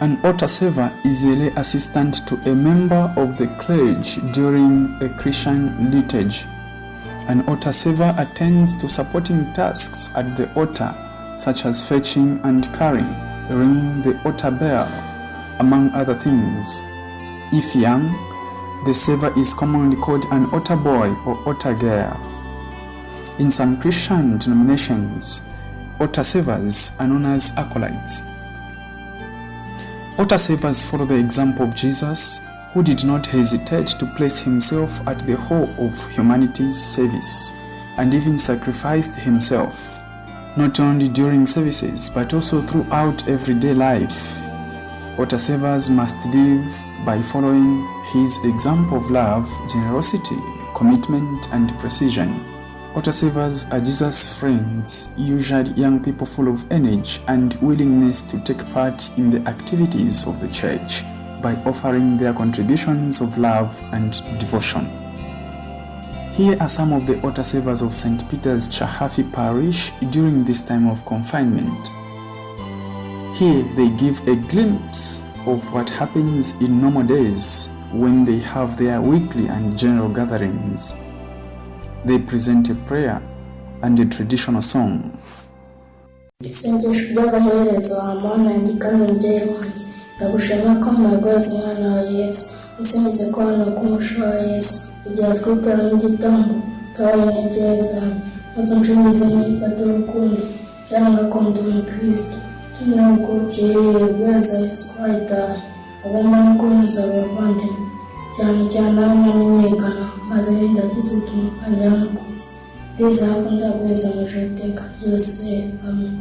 An altar server is a lay assistant to a member of the clergy during a Christian liturgy. An altar server attends to supporting tasks at the altar, such as fetching and carrying, ringing the altar bell, among other things. If young, the server is commonly called an altar boy or altar girl. In some Christian denominations, altar servers are known as acolytes. Altar servers follow the example of Jesus, who did not hesitate to place himself at the whole of humanity's service, and even sacrificed himself, not only during services, but also throughout everyday life. Altar servers must live by following his example of love, generosity, commitment, and precision. Altar servers are Jesus' friends, usually young people full of energy and willingness to take part in the activities of the church by offering their contributions of love and devotion. Here are some of the altar servers of St. Peter's Cyahafi parish during this time of confinement. Here they give a glimpse of what happens in normal days when they have their weekly and general gatherings. They present a prayer and a traditional song. Isengesho ry'Abahereza Mana ngikame mbere wanjye ndagushima ko mwagoze umwana wa Yesu usingize ko hano kumusha wa Yesu igihe twitara mu gitambo tawe negeza maze mwifata urukundo yanga ko ndi umukristo tunakukiye bwaza Yesu kwita agomba no kunoza abavandimwe cyane cyane abamenyekana maze ndagize utumukanya mukozi ndizaba nzagweza mu jeteka yose amen.